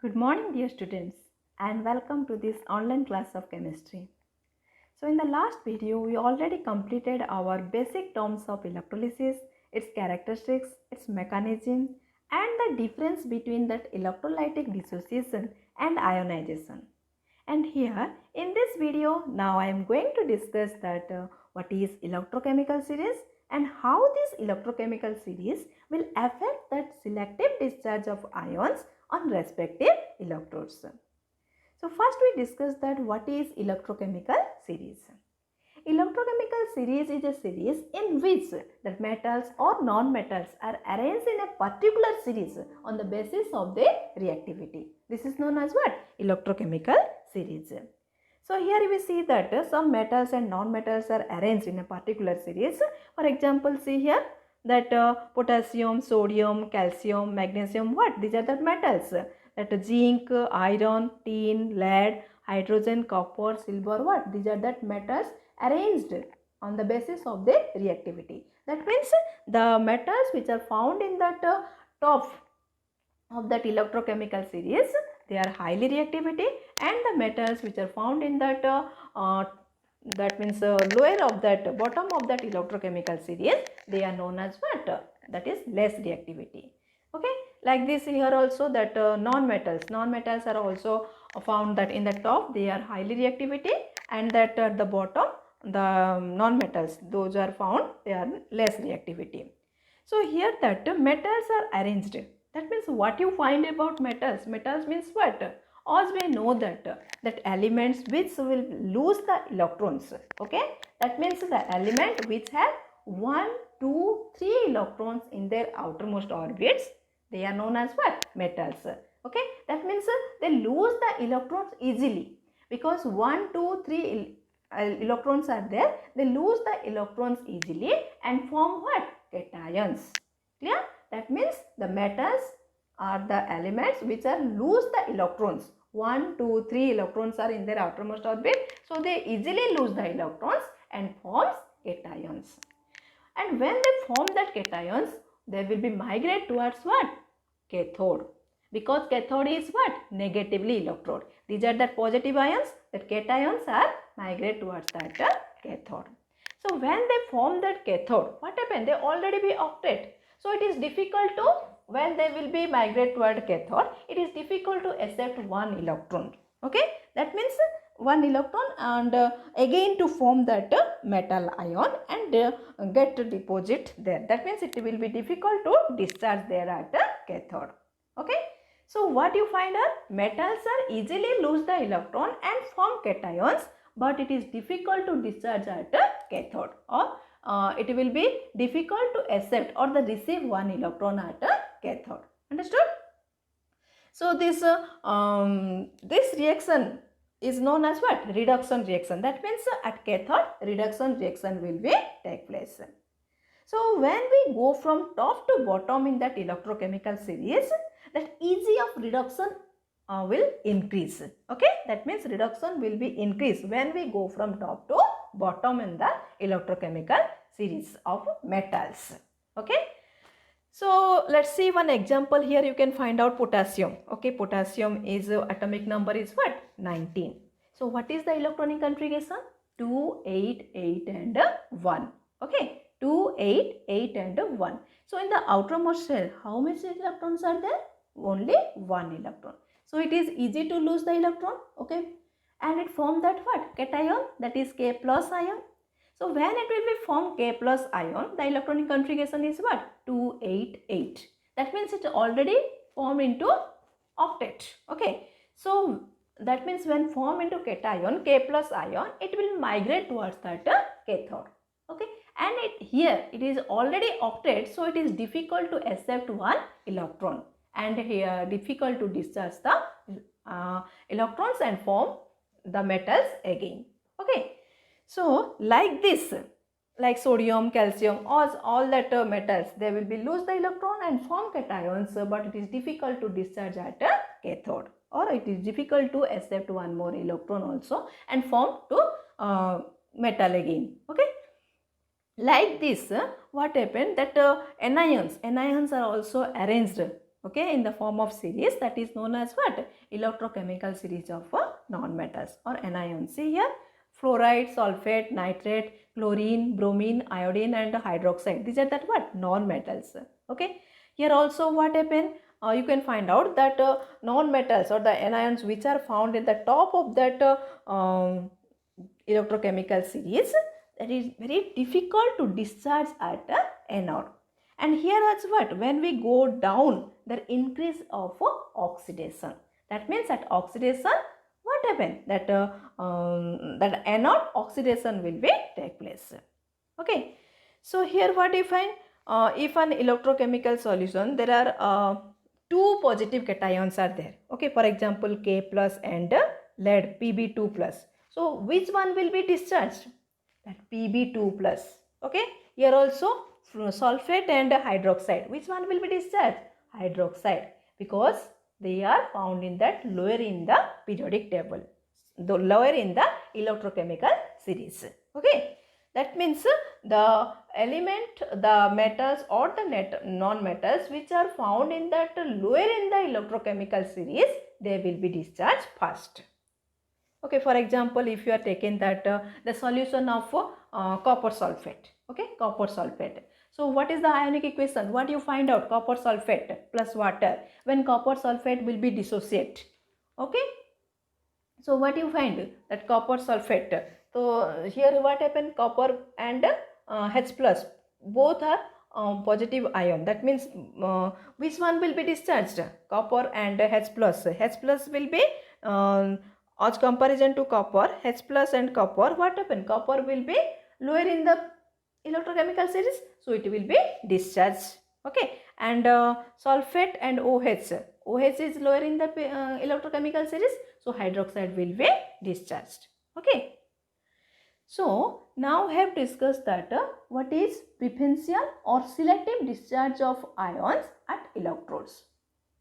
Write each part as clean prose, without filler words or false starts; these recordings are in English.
Good morning, dear students, and welcome to this online class of chemistry. So, in the last video, we already completed our basic terms of electrolysis, its characteristics, its mechanism, and the difference between that electrolytic dissociation and ionization. And here, in this video, now I am going to discuss that what is electrochemical series and how this electrochemical series will affect that selective discharge of ions on respective electrodes. So first we discuss that what is electrochemical series. Electrochemical series is a series in which the metals or non-metals are arranged in a particular series on the basis of their reactivity. This is known as what? Electrochemical series. So here we see that some metals and non-metals are arranged in a particular series. For example, see here that potassium, sodium, calcium, magnesium, what? These are the metals. That zinc, iron, tin, lead, hydrogen, copper, silver, what? These are the metals arranged on the basis of their reactivity. That means the metals which are found in that top of that electrochemical series, they are highly reactivity, and the metals which are found in that that means lower of that bottom of that electrochemical series, they are known as what? That is less reactivity. Okay, like this here also that non-metals are also found that in the top they are highly reactivity, and that at the bottom the non-metals, those are found they are less reactivity. So here that metals are arranged. That means what you find about metals? Metals means what? As we know that elements which will lose the electrons. Okay, that means the element which have 1, 2, 3 electrons in their outermost orbits, they are known as what? Metals. Okay, that means they lose the electrons easily, because 1, 2, 3 electrons are there, they lose the electrons easily and form what? Cations. Clear? That means the metals are the elements which are lose the electrons. 1, 2, 3 electrons are in their outermost orbit, so they easily lose the electrons and forms cations. And when they form that cations, they will be migrate towards what? Cathode. Because cathode is what? Negatively electrode. These are the positive ions, that cations are migrate towards that cathode. So when they form that cathode, what happen? They already be octet. So it is difficult to, when they will be migrate toward cathode, it is difficult to accept one electron. Okay, that means one electron, and again to form that metal ion and get deposit there. That means it will be difficult to discharge there at the cathode. Okay, so what you find are metals are easily lose the electron and form cations, but it is difficult to discharge at a cathode, or it will be difficult to accept or the receive one electron at a cathode. Understood? So this reaction is known as what? Reduction reaction. That means at cathode reduction reaction will be take place. So when we go from top to bottom in that electrochemical series, that easy of reduction will increase. Okay, that means reduction will be increased when we go from top to bottom in the electrochemical series of metals. Okay, so let's see one example. Here you can find out potassium. Okay, potassium is atomic number is what? 19. So what is the electronic configuration? 2, 8, 8 and 1. Okay, 2, 8, 8 and 1. So in the outermost shell, how many electrons are there? Only one electron. So it is easy to lose the electron. Okay, and it forms that what? Cation, that is K plus ion. So when it will be formed K plus ion, the electronic configuration is what? 288. That means it already formed into octet. Okay. So that means when formed into cation, K plus ion, it will migrate towards that cathode. Okay. And here it is already octet, so it is difficult to accept one electron, and here difficult to discharge the electrons and form the metals again. Okay. So like this, like sodium, calcium, all that metals, they will be lose the electron and form cations, but it is difficult to discharge at a cathode, or it is difficult to accept one more electron also and form to metal again. Okay. Like this, what happened that anions are also arranged okay, in the form of series, that is known as what? Electrochemical series of non-metals or anions. See here, fluoride, sulfate, nitrate, chlorine, bromine, iodine and hydroxide. These are that what? Non-metals. Okay. Here also what happen? You can find out that non-metals or the anions which are found in the top of that electrochemical series, that is very difficult to discharge at anode. And here as what? When we go down, there increase of oxidation. That means at oxidation, what happen? That that anode oxidation will be take place. Okay. So here what you find? If an electrochemical solution, there are two positive cations are there. Okay. For example, K plus and lead Pb2 plus. So which one will be discharged? That Pb2 plus. Okay. Here also sulfate and hydroxide. Which one will be discharged? Hydroxide, because they are found in that lower in the periodic table, the lower in the electrochemical series. Okay. That means the element, the metals or the non-metals which are found in that lower in the electrochemical series, they will be discharged first. Okay, for example, if you are taking that the solution of copper sulfate, okay, copper sulfate. So what is the ionic equation? What you find out? Copper sulfate plus water. When copper sulfate will be dissociate, okay. So what you find? That copper sulfate. So here what happened? Copper and H plus both are positive ion. That means which one will be discharged? Copper and H plus. H plus will be as comparison to copper, H plus and copper, what happened? Copper will be lower in the electrochemical series, so it will be discharged. Okay, and sulfate and OH. OH is lower in the electrochemical series, so hydroxide will be discharged. Okay. So now we have discussed that what is preferential or selective discharge of ions at electrodes.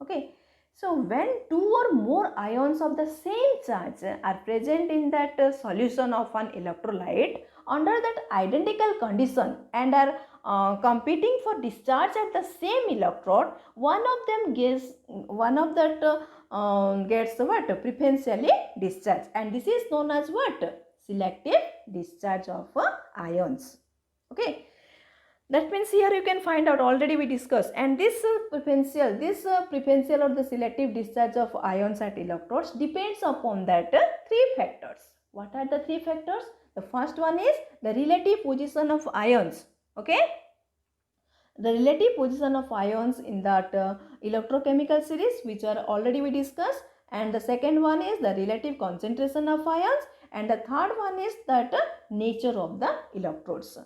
Okay. So when two or more ions of the same charge are present in that solution of an electrolyte under that identical condition and are competing for discharge at the same electrode, one of them gets what? Preferentially discharged, and this is known as what? Selective discharge of ions. Okay. That means here you can find out, already we discussed, and this preferential or the selective discharge of ions at electrodes depends upon that three factors. What are the three factors? The first one is the relative position of ions. Okay, the relative position of ions in that electrochemical series, which are already we discussed, and the second one is the relative concentration of ions, and the third one is that nature of the electrodes.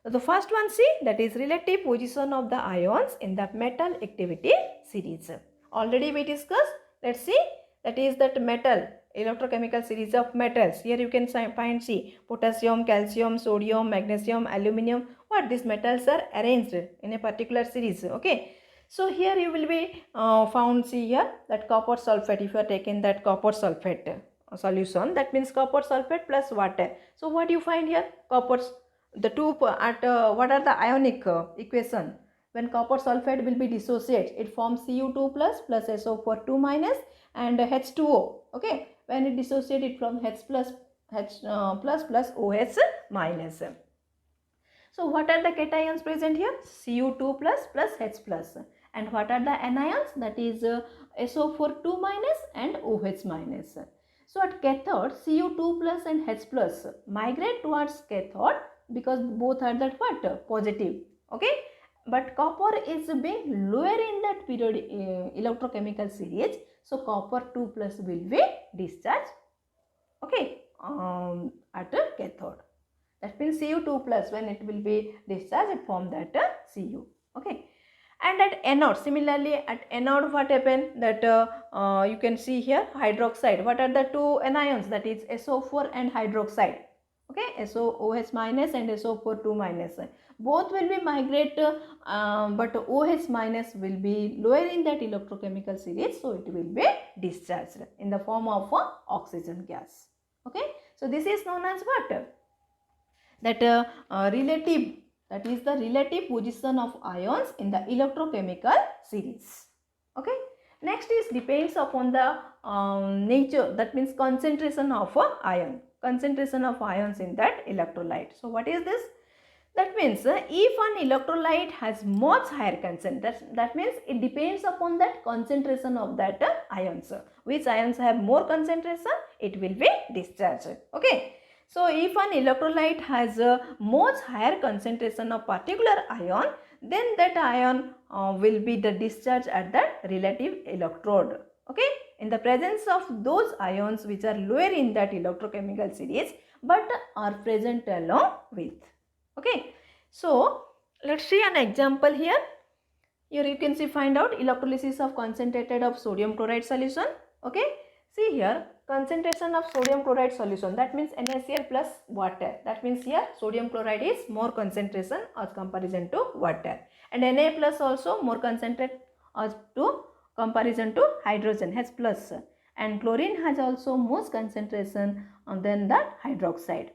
The first one, see, that is relative position of the ions in the metal activity series. Already we discussed. Let's see, that is that metal electrochemical series of metals. Here you can find, see, potassium, calcium, sodium, magnesium, aluminum. What these metals are arranged in a particular series. Okay. So here you will be found, see here, that copper sulfate. If you are taking that copper sulfate solution, that means copper sulfate plus water. So what you find here? Copper. The two at what are the ionic equation? When copper sulfate will be dissociate, it forms Cu2 plus SO4 2 minus and H2O. Okay, when it dissociate, it from H plus OH minus. So what are the cations present here? Cu2 plus H plus. And what are the anions? That is SO4 2 minus and OH minus. So at cathode, Cu2 plus and H plus migrate towards cathode, because both are that what? Positive. Okay, but copper is being lower in that period electrochemical series, so copper 2 plus will be discharged. Okay, at a cathode. That means Cu2 plus, when it will be discharged, it form that Cu. Okay, and at anode, similarly at anode what happen? That you can see here hydroxide. What are the two anions? That is SO4 and hydroxide. Okay, SOOH minus and SO4 2 minus. Both will be migrate, but OH minus will be lower in that electrochemical series, so it will be discharged in the form of oxygen gas. Okay, so this is known as what? That relative, that is the relative position of ions in the electrochemical series. Okay. Next is depends upon the nature, that means concentration of a ion, concentration of ions in that electrolyte. So what is this? That means if an electrolyte has much higher concentration, that means it depends upon that concentration of that ions. Which ions have more concentration, it will be discharged. Okay. So if an electrolyte has a much higher concentration of particular ion, then that ion will be the discharge at the relative electrode. Okay. In the presence of those ions which are lower in that electrochemical series but are present along with. Okay, so let's see an example here. Here you can see, find out electrolysis of concentrated of sodium chloride solution. Okay, see here concentration of sodium chloride solution, that means NaCl plus water. That means here sodium chloride is more concentration as comparison to water, and Na plus also more concentrated as to comparison to hydrogen, H plus, and chlorine has also most concentration than the hydroxide.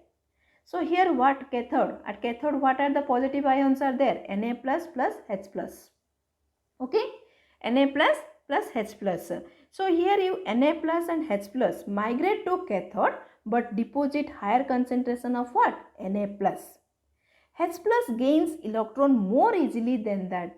So here what cathode? At cathode what are the positive ions are there? Na plus plus H plus. Okay, Na plus plus H plus. So here you Na plus and H plus migrate to cathode but deposit higher concentration of what? Na plus. H plus gains electron more easily than that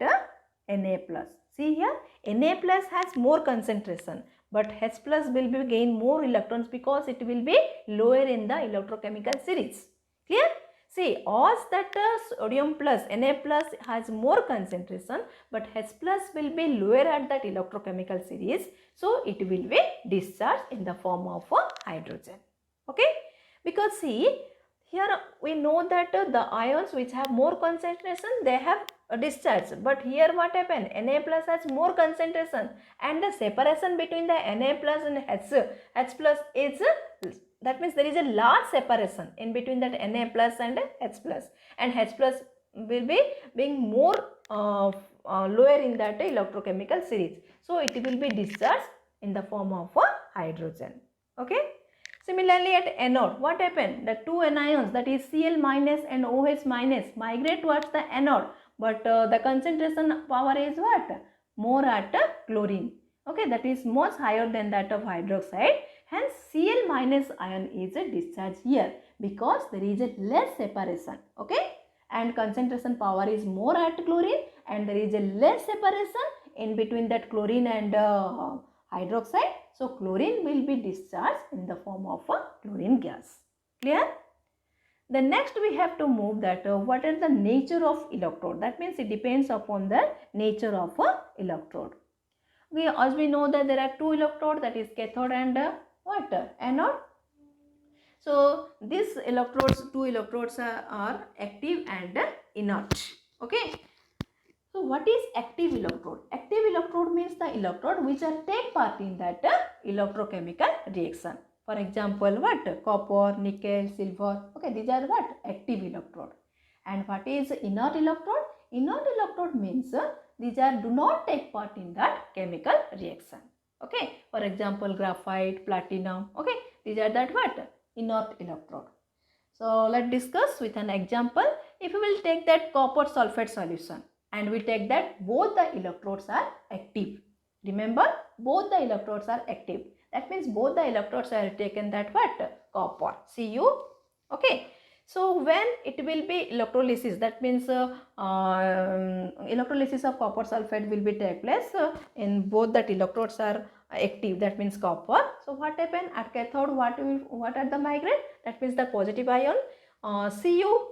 Na plus. See here, Na plus has more concentration, but H plus will be gain more electrons because it will be lower in the electrochemical series. Clear? See, as that sodium plus, Na plus has more concentration, but H plus will be lower at that electrochemical series. So, it will be discharged in the form of hydrogen. Okay? Because see, here we know that the ions which have more concentration, they have discharge. But here what happened? Na plus has more concentration, and the separation between the Na plus and H plus is, that means there is a large separation in between that Na plus and H plus, and H plus will be being more lower in that electrochemical series. So it will be discharged in the form of hydrogen. Okay. Similarly at anode, what happened? The two anions, that is Cl minus and OH minus, migrate towards the anode, but the concentration power is what? More at chlorine. Okay, that is much higher than that of hydroxide. Hence Cl minus ion is discharged here because there is a less separation. Okay, and concentration power is more at chlorine, and there is a less separation in between that chlorine and hydroxide. So chlorine will be discharged in the form of a chlorine gas. Clear? The next we have to move that what is the nature of electrode. That means it depends upon the nature of a electrode. As we know that there are two electrodes, that is cathode and what? Anode. So these electrodes, two electrodes are active and inert. Okay. So what is active electrode? Active electrode means the electrode which are take part in that electrochemical reaction. For example, what? Copper, nickel, silver. Okay, these are what? Active electrode. And what is inert electrode? Inert electrode means these are do not take part in that chemical reaction. Okay, for example, graphite, platinum. Okay, these are that what? Inert electrode. So let's discuss with an example. If we will take that copper sulfate solution, and we take that both the electrodes are active. Remember, both the electrodes are active. That means both the electrodes are taken that what? Copper, Cu. Okay. So when it will be electrolysis, that means electrolysis of copper sulfate will be take place in both that electrodes are active, that means copper. So what happen at cathode? What are the migrate? That means the positive ion Cu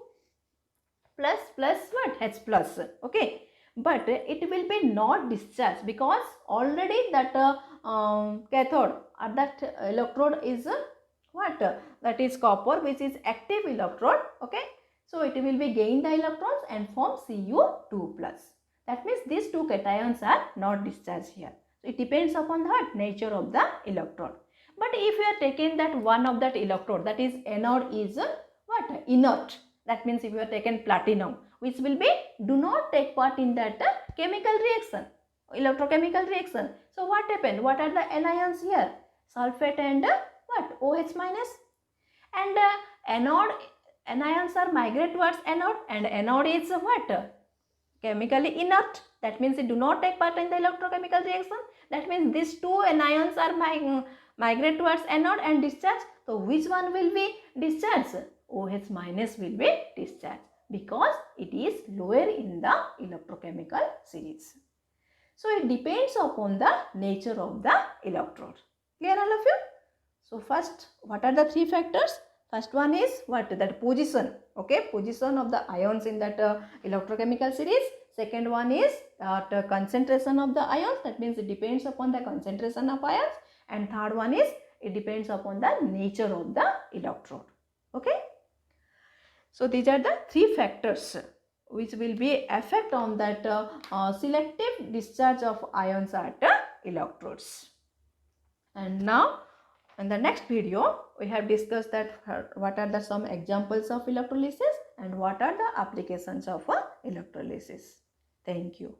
plus plus what? H plus. Okay, but it will be not discharged because already that cathode or that electrode is what? That is copper, which is active electrode. Okay, so it will be gain the electrons and form Cu2 plus. That means these two cations are not discharged here. So it depends upon the nature of the electrode. But if you are taking that one of that electrode, that is anode is what? Inert. That means if you are taken platinum, which will be do not take part in that chemical reaction, electrochemical reaction. So what happened? What are the anions here? Sulfate and what? OH minus. And anode anions are migrate towards anode, and anode is what? Chemically inert. that means it do not take part in the electrochemical reaction. That means these two anions are migrate towards anode and discharge. So which one will be discharged? OH minus will be discharged because it is lower in the electrochemical series. So it depends upon the nature of the electrode. Clear all of you? So first, what are the three factors? First one is what? That position. Okay, position of the ions in that electrochemical series. Second one is the concentration of the ions. That means it depends upon the concentration of ions. And third one is it depends upon the nature of the electrode. Okay. So these are the three factors which will be effect on that selective discharge of ions at electrodes. And now in the next video we have discussed that what are the some examples of electrolysis and what are the applications of electrolysis. Thank you.